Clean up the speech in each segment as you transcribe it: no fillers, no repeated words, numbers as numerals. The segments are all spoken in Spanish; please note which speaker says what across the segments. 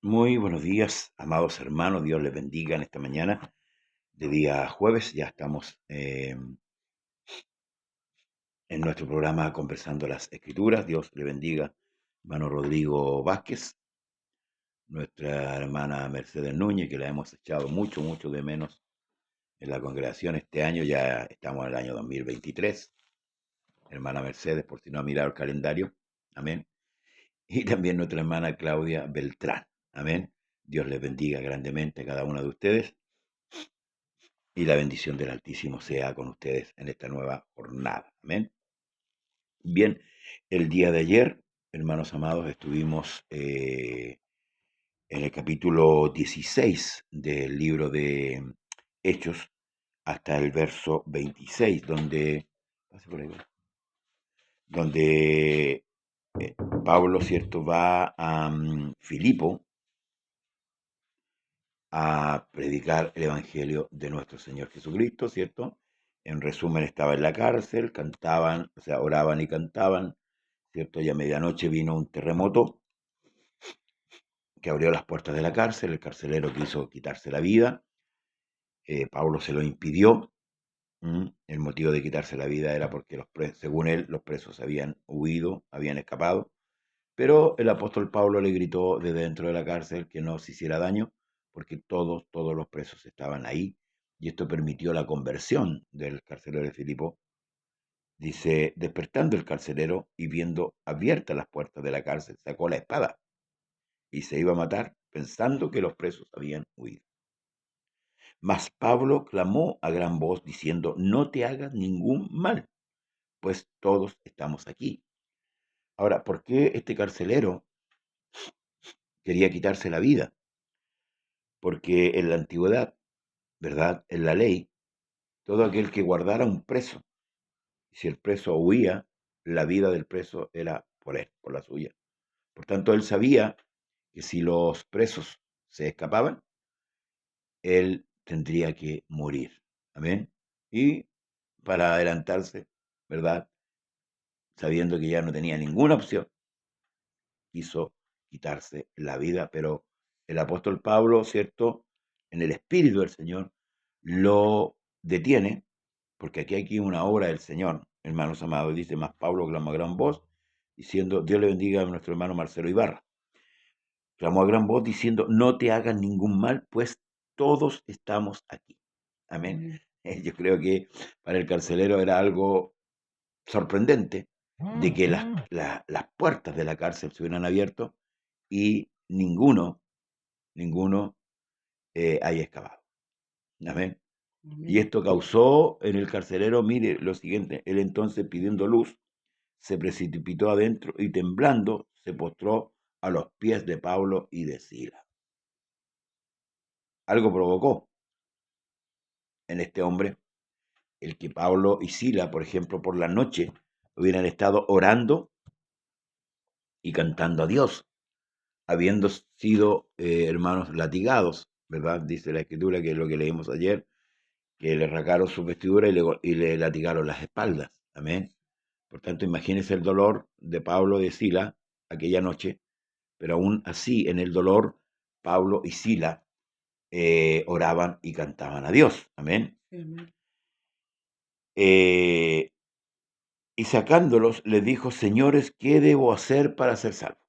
Speaker 1: Muy buenos días, amados hermanos. Dios les bendiga en esta mañana de día jueves. Ya estamos en nuestro programa Conversando las Escrituras. Dios le bendiga, hermano Rodrigo Vázquez, nuestra hermana Mercedes Núñez, que la hemos echado mucho, mucho de menos en la congregación este año. Ya estamos en el año 2023. Hermana Mercedes, por si no ha mirado el calendario. Amén. Y también nuestra hermana Claudia Beltrán. Amén. Dios les bendiga grandemente a cada una de ustedes. Y la bendición del Altísimo sea con ustedes en esta nueva jornada. Amén. Bien, el día de ayer, hermanos amados, estuvimos en el capítulo 16 del libro de Hechos hasta el verso 26, donde Pablo, ¿cierto?, va a Filipo a predicar el Evangelio de nuestro Señor Jesucristo, ¿cierto? En resumen, estaba en la cárcel, cantaban, o sea, oraban y cantaban, ¿cierto? Y a medianoche vino un terremoto que abrió las puertas de la cárcel, el carcelero quiso quitarse la vida, Pablo se lo impidió. El motivo de quitarse la vida era porque, según él, los presos habían huido, habían escapado, pero el apóstol Pablo le gritó desde dentro de la cárcel que no se hiciera daño, porque todos los presos estaban ahí, y esto permitió la conversión del carcelero de Filipo. Dice, despertando el carcelero y viendo abiertas las puertas de la cárcel, sacó la espada y se iba a matar, pensando que los presos habían huido. Mas Pablo clamó a gran voz, diciendo, no te hagas ningún mal, pues todos estamos aquí. Ahora, ¿por qué este carcelero quería quitarse la vida? Porque en la antigüedad, ¿verdad?, en la ley, todo aquel que guardara un preso, si el preso huía, la vida del preso era por él, por la suya. Por tanto, él sabía que si los presos se escapaban, él tendría que morir. Amén. Y para adelantarse, ¿verdad?, sabiendo que ya no tenía ninguna opción, quiso quitarse la vida, pero el apóstol Pablo, ¿cierto?, en el Espíritu del Señor, lo detiene, porque aquí hay una obra del Señor, hermanos amados. Dice, más Pablo clamó a gran voz, diciendo, Dios le bendiga a nuestro hermano Marcelo Ibarra. Clamó a gran voz diciendo, no te hagas ningún mal, pues todos estamos aquí. Amén. Yo creo que para el carcelero era algo sorprendente de que las puertas de la cárcel se hubieran abierto y ninguno haya escapado. Amén. Y esto causó en el carcelero, mire, lo siguiente, él entonces pidiendo luz, se precipitó adentro y temblando se postró a los pies de Pablo y de Sila. Algo provocó en este hombre el que Pablo y Sila, por ejemplo, por la noche hubieran estado orando y cantando a Dios, habiendo sido hermanos latigados, ¿verdad? Dice la Escritura, que es lo que leímos ayer, que le rasgaron sus vestiduras y le latigaron las espaldas. Amén. Por tanto, imagínense el dolor de Pablo y de Sila aquella noche, pero aún así, en el dolor, Pablo y Sila oraban y cantaban a Dios. Amén.
Speaker 2: Amén.
Speaker 1: Y sacándolos, les dijo, señores, ¿qué debo hacer para ser salvo?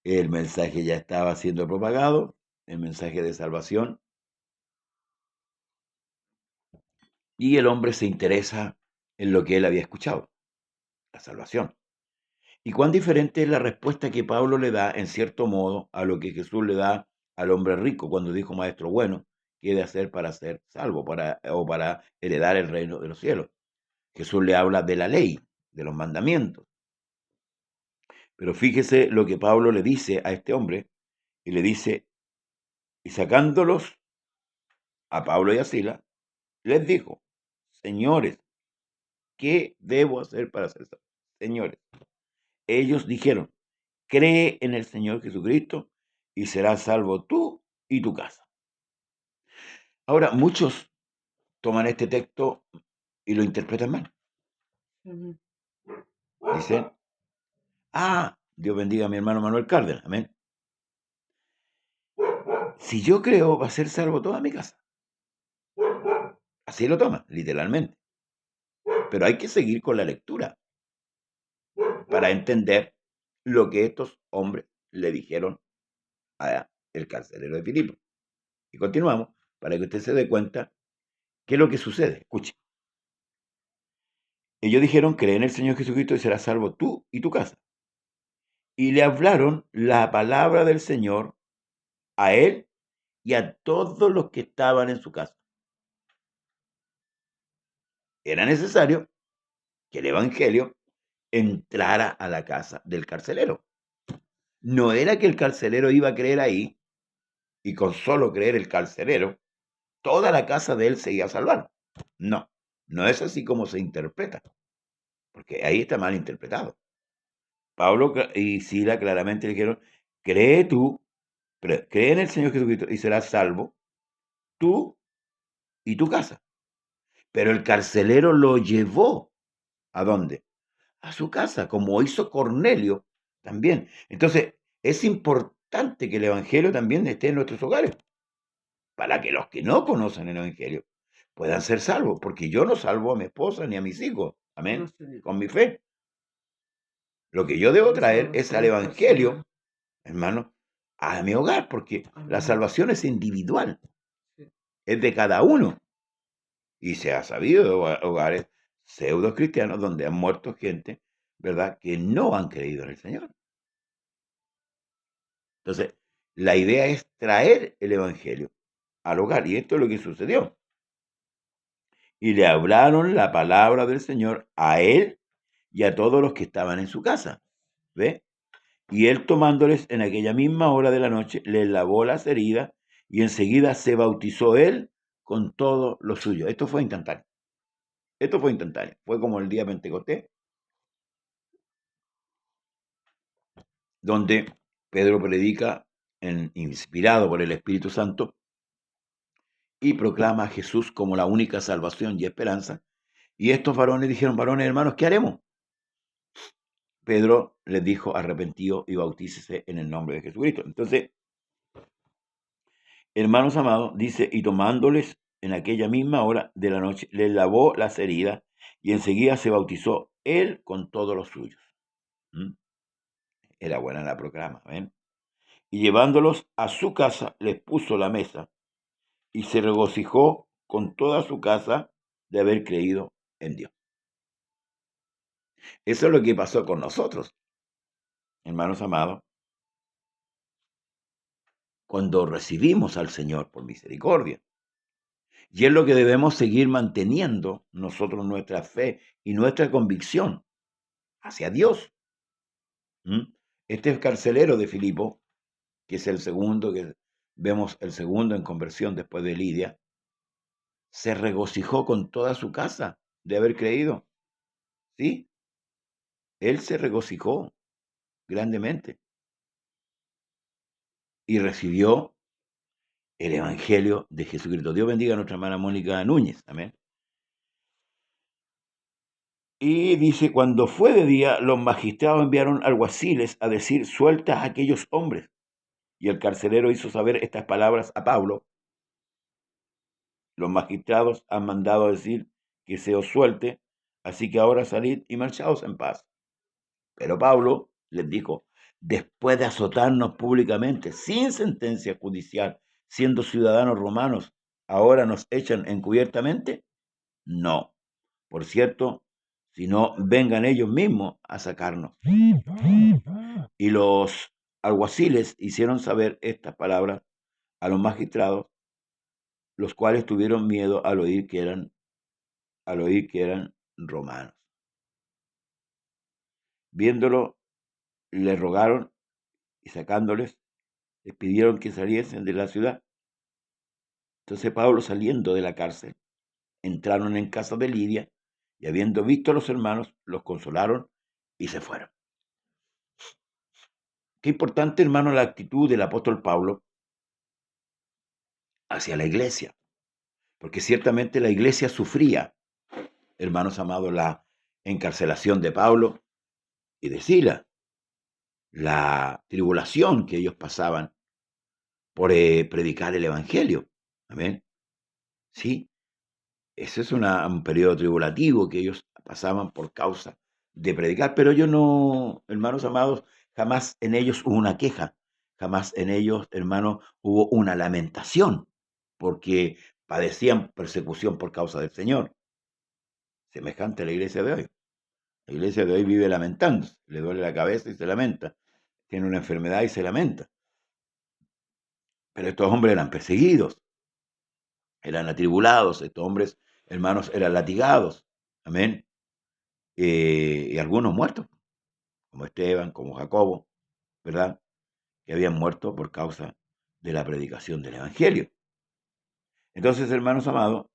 Speaker 1: El mensaje ya estaba siendo propagado, el mensaje de salvación, y el hombre se interesa en lo que él había escuchado, la salvación. Y cuán diferente es la respuesta que Pablo le da, en cierto modo, a lo que Jesús le da al hombre rico cuando dijo, maestro bueno, ¿qué he de hacer para ser salvo o para heredar el reino de los cielos? Jesús le habla de la ley, de los mandamientos. Pero fíjese lo que Pablo le dice a este hombre, y le dice, y sacándolos a Pablo y a Sila, les dijo, señores, ¿qué debo hacer para ser salvo? Señores, ellos dijeron, cree en el Señor Jesucristo y serás salvo tú y tu casa. Ahora, muchos toman este texto y lo interpretan mal.
Speaker 2: Amén.
Speaker 1: Dicen, Dios bendiga a mi hermano Manuel Cárdenas, amén. si yo creo, va a ser salvo toda mi casa. Así lo toma, literalmente. Pero hay que seguir con la lectura para entender lo que estos hombres le dijeron a el carcelero de Filipo. Y continuamos para que usted se dé cuenta qué es lo que sucede. Escuche. Ellos dijeron, cree en el Señor Jesucristo y serás salvo tú y tu casa. Y le hablaron la palabra del Señor a él y a todos los que estaban en su casa. Era necesario que el evangelio entrara a la casa del carcelero. No era que el carcelero iba a creer ahí y con solo creer el carcelero, toda la casa de él se iba a salvar. No, no es así como se interpreta, porque ahí está mal interpretado. Pablo y Sila claramente dijeron, cree tú, cree en el Señor Jesucristo y serás salvo, tú y tu casa. Pero el carcelero lo llevó, ¿a dónde? A su casa, como hizo Cornelio también. Entonces, es importante que el evangelio también esté en nuestros hogares, para que los que no conocen el evangelio puedan ser salvos, porque yo no salvo a mi esposa ni a mis hijos, amén, con mi fe. Lo que yo debo traer es al evangelio, hermano, a mi hogar, porque la salvación es individual, es de cada uno. Y se ha sabido de hogares pseudo cristianos donde han muerto gente, ¿verdad?, que no han creído en el Señor. Entonces, la idea es traer el evangelio al hogar, y esto es lo que sucedió. Y le hablaron la palabra del Señor a él y a todos los que estaban en su casa. ¿Ve? Y él, tomándoles en aquella misma hora de la noche, les lavó las heridas y enseguida se bautizó él con todo lo suyo. Esto fue instantáneo. Esto fue instantáneo. Fue como el día de Pentecostés, donde Pedro predica, inspirado por el Espíritu Santo, y proclama a Jesús como la única salvación y esperanza. Y estos varones dijeron, varones hermanos, ¿qué haremos? Pedro les dijo, arrepentido y bautícese en el nombre de Jesucristo. Entonces, hermanos amados, dice, y tomándoles en aquella misma hora de la noche, les lavó las heridas y enseguida se bautizó él con todos los suyos. Era buena la proclama, ¿ven? Y llevándolos a su casa, les puso la mesa y se regocijó con toda su casa de haber creído en Dios. Eso es lo que pasó con nosotros, hermanos amados, cuando recibimos al Señor por misericordia. Y es lo que debemos seguir manteniendo nosotros, nuestra fe y nuestra convicción hacia Dios. Este carcelero de Filipo, que es el segundo, que vemos el segundo en conversión después de Lidia, se regocijó con toda su casa de haber creído. ¿Sí? Él se regocijó grandemente y recibió el evangelio de Jesucristo. Dios bendiga a nuestra hermana Mónica Núñez. Amén. Y dice, cuando fue de día, los magistrados enviaron alguaciles a decir, suelta a aquellos hombres. Y el carcelero hizo saber estas palabras a Pablo. Los magistrados han mandado decir que se os suelte, así que ahora salid y marchaos en paz. Pero Pablo les dijo, después de azotarnos públicamente, sin sentencia judicial, siendo ciudadanos romanos, ¿ahora nos echan encubiertamente? No. Por cierto, si no, vengan ellos mismos a sacarnos. Y los alguaciles hicieron saber estas palabras a los magistrados, los cuales tuvieron miedo al oír que eran romanos. Viéndolo, le rogaron y sacándoles, les pidieron que saliesen de la ciudad. Entonces Pablo, saliendo de la cárcel, entraron en casa de Lidia y habiendo visto a los hermanos, los consolaron y se fueron. Qué importante, hermano, la actitud del apóstol Pablo hacia la iglesia, porque ciertamente la iglesia sufría, hermanos amados, la encarcelación de Pablo y de Sila, la tribulación que ellos pasaban por predicar el Evangelio. Amén. Sí, ese es un periodo tribulativo que ellos pasaban por causa de predicar, pero yo no, hermanos amados, jamás en ellos hubo una queja, jamás en ellos, hermanos, hubo una lamentación, porque padecían persecución por causa del Señor, semejante a la iglesia de hoy. La iglesia de hoy vive lamentándose, le duele la cabeza y se lamenta, tiene una enfermedad y se lamenta, pero estos hombres eran perseguidos, eran atribulados, estos hombres, hermanos, eran latigados, amén, y algunos muertos, como Esteban, como Jacobo, ¿verdad? Que habían muerto por causa de la predicación del Evangelio. Entonces, hermanos amados,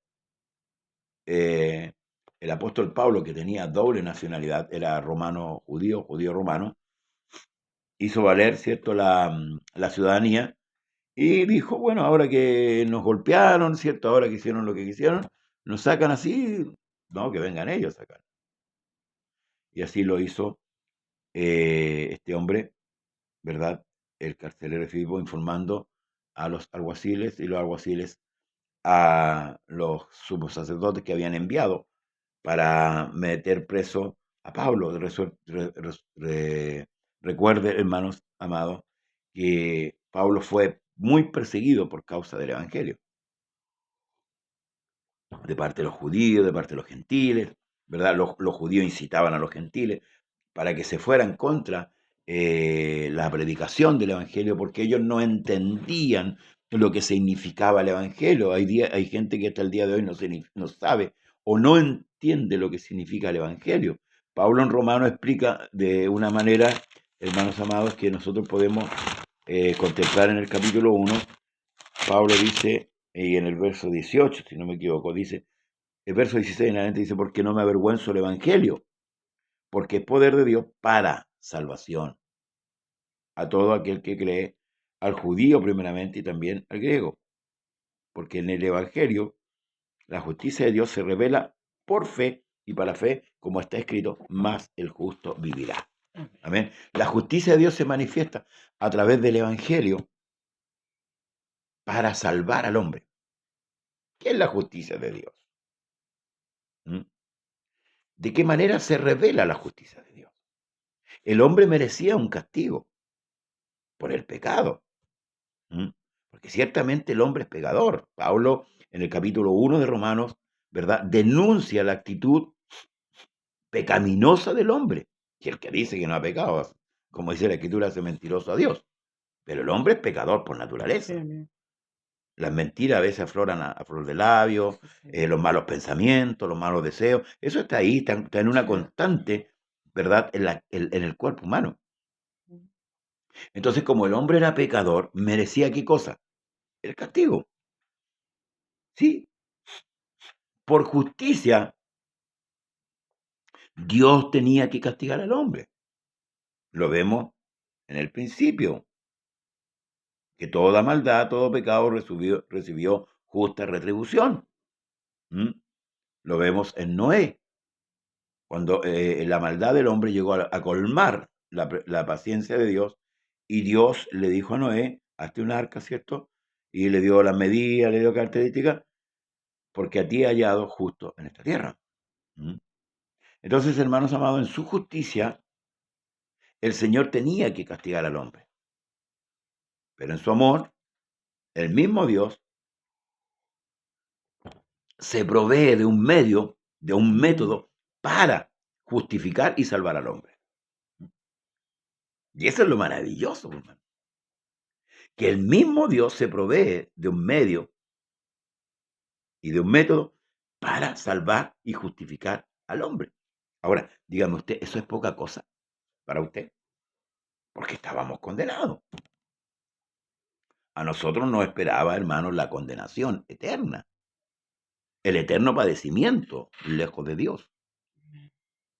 Speaker 1: el apóstol Pablo, que tenía doble nacionalidad, era romano judío, judío romano, hizo valer, ¿cierto?, la ciudadanía y dijo, bueno, ahora que nos golpearon, ¿cierto?, ahora que hicieron lo que quisieron, nos sacan así, no, que vengan ellos a sacar. Y así lo hizo este hombre, ¿verdad? El carcelero de Filipo, informando a los alguaciles y los alguaciles a los sumos sacerdotes que habían enviado para meter preso a Pablo. Recuerde, hermanos amados, que Pablo fue muy perseguido por causa del Evangelio, de parte de los judíos, de parte de los gentiles, ¿verdad? Los judíos incitaban a los gentiles para que se fueran contra la predicación del Evangelio, porque ellos no entendían lo que significaba el Evangelio. Hay gente que hasta el día de hoy no sabe o no entiende lo que significa el Evangelio. Pablo en Romano explica de una manera, hermanos amados, que nosotros podemos contemplar en el capítulo 1. Pablo dice, y en el verso 18, si no me equivoco, dice, el verso 16 en adelante dice, porque no me avergüenzo del Evangelio, porque es poder de Dios para salvación a todo aquel que cree, al judío primeramente y también al griego, porque en el Evangelio la justicia de Dios se revela por fe y para fe, como está escrito, más el justo vivirá. Amén. La justicia de Dios se manifiesta a través del Evangelio para salvar al hombre. ¿Qué es la justicia de Dios? ¿Mm? ¿De qué manera se revela la justicia de Dios? El hombre merecía un castigo por el pecado. ¿Mm? Porque ciertamente el hombre es pecador. Pablo, en el capítulo 1 de Romanos, ¿verdad?, denuncia la actitud pecaminosa del hombre. Y el que dice que no ha pecado, como dice la Escritura, hace mentiroso a Dios. Pero el hombre es pecador por naturaleza.
Speaker 2: Sí,
Speaker 1: Las mentiras a veces afloran a flor de labio,
Speaker 2: sí.
Speaker 1: los malos pensamientos, los malos deseos. Eso está ahí, está en una
Speaker 2: Sí.
Speaker 1: constante, ¿verdad?, en el cuerpo humano. Entonces, como el hombre era pecador, merecía ¿qué cosa? El castigo. Sí, por justicia, Dios tenía que castigar al hombre. Lo vemos en el principio, que toda maldad, todo pecado recibió justa retribución. ¿Mm? Lo vemos en Noé, cuando la maldad del hombre llegó a colmar la paciencia de Dios, y Dios le dijo a Noé, hazte un arca, ¿cierto? Y le dio las medidas, le dio características, porque a ti he hallado justo en esta tierra. ¿Mm? Entonces, hermanos amados, en su justicia, el Señor tenía que castigar al hombre. Pero en su amor, el mismo Dios se provee de un medio, de un método para justificar y salvar al hombre. Y eso es lo maravilloso, hermano. Que el mismo Dios se provee de un medio y de un método para salvar y justificar al hombre. Ahora, dígame usted, ¿eso es poca cosa para usted? Porque estábamos condenados. A nosotros nos esperaba, hermanos, la condenación eterna, el eterno padecimiento lejos de Dios.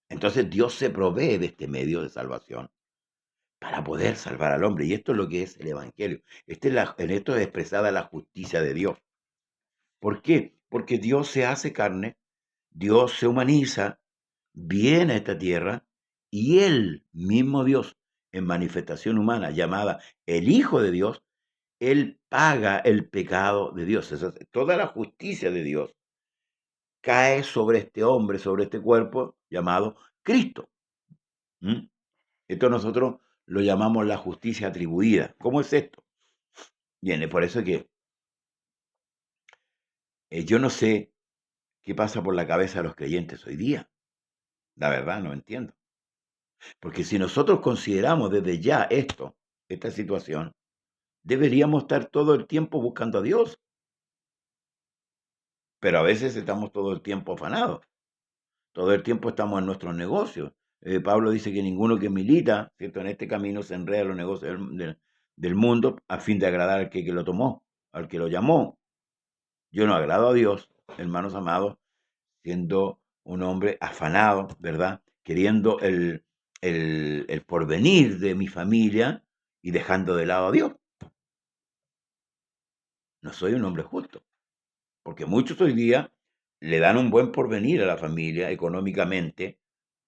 Speaker 1: Entonces Dios se provee de este medio de salvación para poder salvar al hombre. Y esto es lo que es el Evangelio. En esto es expresada la justicia de Dios. ¿Por qué? Porque Dios se hace carne, Dios se humaniza, viene a esta tierra y Él mismo Dios, en manifestación humana, llamada el Hijo de Dios, Él paga el pecado de Dios. Toda la justicia de Dios cae sobre este hombre, sobre este cuerpo llamado Cristo. ¿Mm? Esto nosotros lo llamamos la justicia atribuida. ¿Cómo es esto? Bien, es por eso que yo no sé qué pasa por la cabeza de los creyentes hoy día. La verdad, no entiendo. Porque si nosotros consideramos desde ya esta situación, deberíamos estar todo el tiempo buscando a Dios, pero a veces estamos todo el tiempo afanados, todo el tiempo estamos en nuestros negocios. Pablo dice que ninguno que milita, ¿cierto?, en este camino se enreda en los negocios del mundo a fin de agradar al que lo tomó, al que lo llamó. Yo no agrado a Dios, hermanos amados, siendo un hombre afanado, ¿verdad? Queriendo el porvenir de mi familia y dejando de lado a Dios. No soy un hombre justo, porque muchos hoy día le dan un buen porvenir a la familia económicamente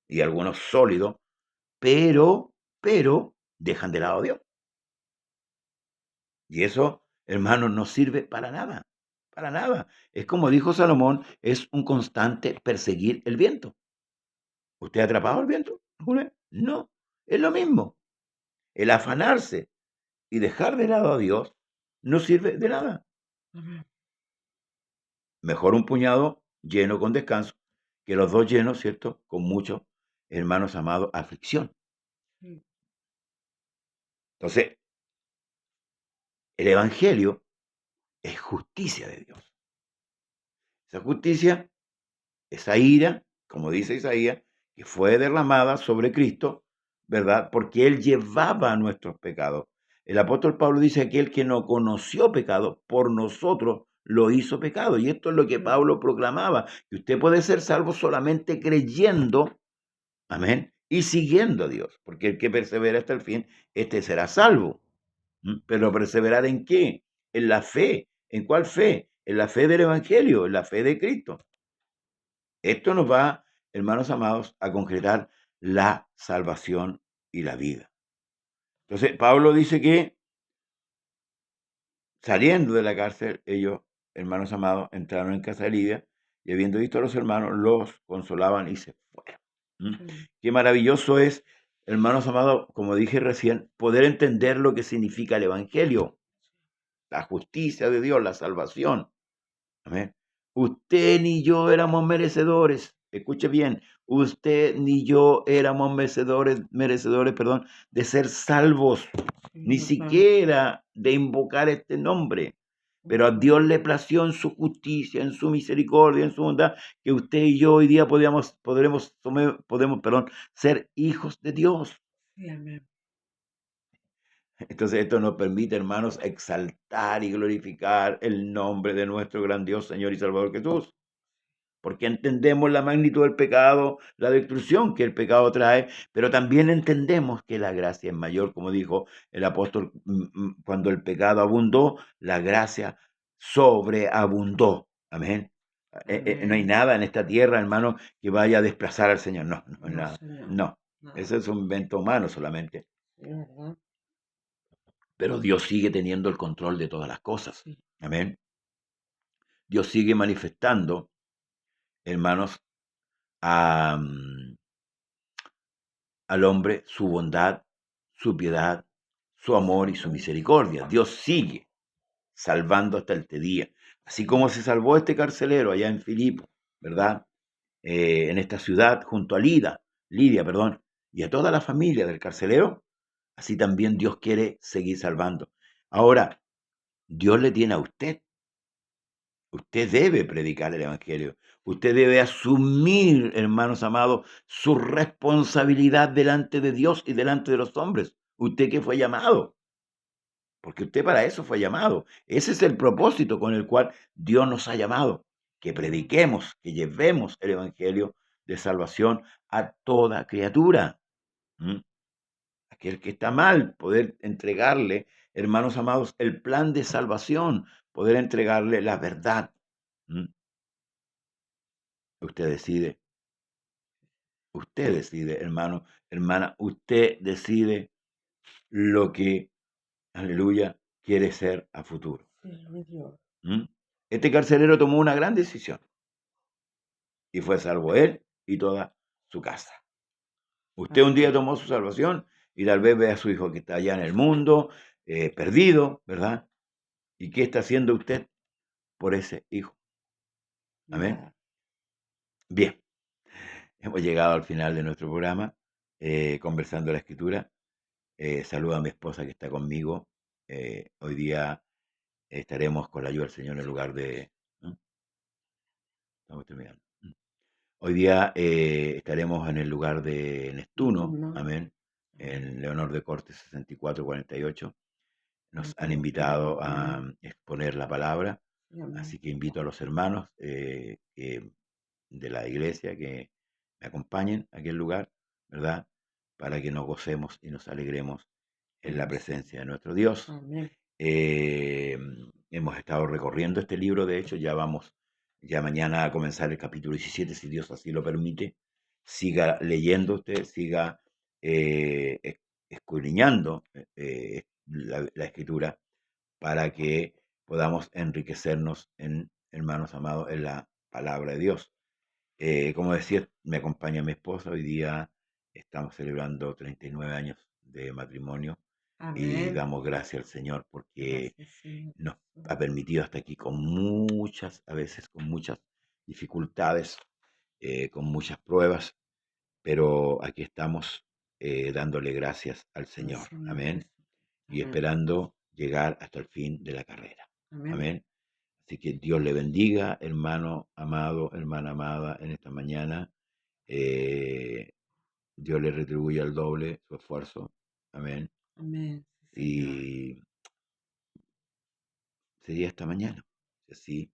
Speaker 1: y algunos sólidos, pero dejan de lado a Dios. Y eso, hermanos, no sirve para nada, para nada. Es como dijo Salomón, es un constante perseguir el viento. ¿Usted ha atrapado el viento alguna vez? No, es lo mismo. El afanarse y dejar de lado a Dios no sirve de nada. Mejor un puñado lleno con descanso que los dos llenos, ¿cierto?, con muchos, hermanos amados, aflicción. Entonces, el Evangelio es justicia de Dios. Esa justicia, esa ira, como dice Isaías, que fue derramada sobre Cristo, ¿verdad? Porque Él llevaba nuestros pecados. El apóstol Pablo dice, aquel que no conoció pecado, por nosotros lo hizo pecado. Y esto es lo que Pablo proclamaba, que usted puede ser salvo solamente creyendo, amén, y siguiendo a Dios. Porque el que persevera hasta el fin, este será salvo. Pero perseverar ¿en qué? En la fe. ¿En cuál fe? En la fe del Evangelio, en la fe de Cristo. Esto nos va, hermanos amados, a concretar la salvación y la vida. Entonces, Pablo dice que saliendo de la cárcel, ellos, hermanos amados, entraron en casa de Lidia y habiendo visto a los hermanos, los consolaban y se fueron. Qué maravilloso es, hermanos amados, como dije recién, poder entender lo que significa el Evangelio, la justicia de Dios, la salvación. Amén. Usted ni yo éramos merecedores. Escuche bien, usted ni yo éramos merecedores, perdón, de ser salvos, ni siquiera de invocar este nombre. Pero a Dios le plació en su justicia, en su misericordia, en su bondad, que usted y yo hoy día podemos, perdón, ser hijos de Dios.
Speaker 2: Sí, amén.
Speaker 1: Entonces esto nos permite, hermanos, exaltar y glorificar el nombre de nuestro gran Dios, Señor y Salvador Jesús. Porque entendemos la magnitud del pecado, la destrucción que el pecado trae, pero también entendemos que la gracia es mayor, como dijo el apóstol, cuando el pecado abundó, la gracia sobreabundó. Amén. No hay nada en esta tierra, hermano, que vaya a desplazar al Señor. No, no,
Speaker 2: No,
Speaker 1: nada.
Speaker 2: Señor.
Speaker 1: No,
Speaker 2: Nada.
Speaker 1: eso es un invento humano solamente.
Speaker 2: Sí, ¿verdad?
Speaker 1: Pero Dios sigue teniendo el control de todas las cosas.
Speaker 2: Sí.
Speaker 1: Amén. Dios sigue manifestando, hermanos, a, al hombre su bondad, su piedad, su amor y su misericordia. Dios sigue salvando hasta este día. Así como se salvó este carcelero allá en Filipo, ¿verdad? En esta ciudad junto a Lidia, perdón, y a toda la familia del carcelero, así también Dios quiere seguir salvando. Ahora, Dios le tiene a usted. Usted debe predicar el Evangelio. Usted debe asumir, hermanos amados, su responsabilidad delante de Dios y delante de los hombres. Usted que fue llamado, porque usted para eso fue llamado. Ese es el propósito con el cual Dios nos ha llamado, que prediquemos, que llevemos el Evangelio de salvación a toda criatura. ¿Mm? Aquel que está mal, poder entregarle, hermanos amados, el plan de salvación, poder entregarle la verdad. ¿Mm? Usted decide, hermano, hermana, usted decide lo que, aleluya, quiere ser a futuro.
Speaker 2: Señor.
Speaker 1: ¿Mm? Este carcelero tomó una gran decisión y fue salvo él y toda su casa. Usted un día tomó su salvación y tal vez ve a su hijo que está allá en el mundo, perdido, ¿verdad? ¿Y qué está haciendo usted por ese hijo? Amén.
Speaker 2: Nada.
Speaker 1: Bien, hemos llegado al final de nuestro programa, conversando la escritura. Saludo a mi esposa que está conmigo. Hoy día estaremos con la ayuda del Señor en lugar de... ¿Mm? Estamos terminando. Hoy día estaremos en el lugar de Nestuno,
Speaker 2: Neptuno.
Speaker 1: amén, en Leonor de Cortes 6448. Nos han
Speaker 2: Amén.
Speaker 1: invitado a exponer la palabra,
Speaker 2: Amén.
Speaker 1: así que invito a los hermanos de la iglesia que me acompañen a aquel lugar, ¿verdad? Para que nos gocemos y nos alegremos en la presencia de nuestro Dios.
Speaker 2: Amén.
Speaker 1: Hemos estado recorriendo este libro, de hecho, ya mañana a comenzar el capítulo 17, si Dios así lo permite. Siga leyendo usted, siga escudriñando la escritura para que podamos enriquecernos hermanos amados, en la palabra de Dios. Como decía, me acompaña mi esposa. Hoy día estamos celebrando 39 años de matrimonio y
Speaker 2: Amén.
Speaker 1: damos gracias al Señor porque
Speaker 2: Gracias, Señor.
Speaker 1: nos ha permitido hasta aquí a veces con muchas dificultades, con muchas pruebas, pero aquí estamos dándole gracias al Señor.
Speaker 2: Señor
Speaker 1: Amén.
Speaker 2: Jesús.
Speaker 1: Y
Speaker 2: Amén.
Speaker 1: esperando llegar hasta el fin de la carrera.
Speaker 2: Amén.
Speaker 1: Amén. Así que Dios le bendiga, hermano amado, hermana amada, en esta mañana. Eh, Dios le retribuye al doble su esfuerzo. Amén.
Speaker 2: Amén. Señor.
Speaker 1: Y sería esta mañana. Si así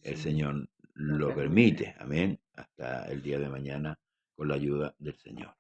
Speaker 1: el Señor lo permite. Amén. Hasta el día de mañana con la ayuda del Señor.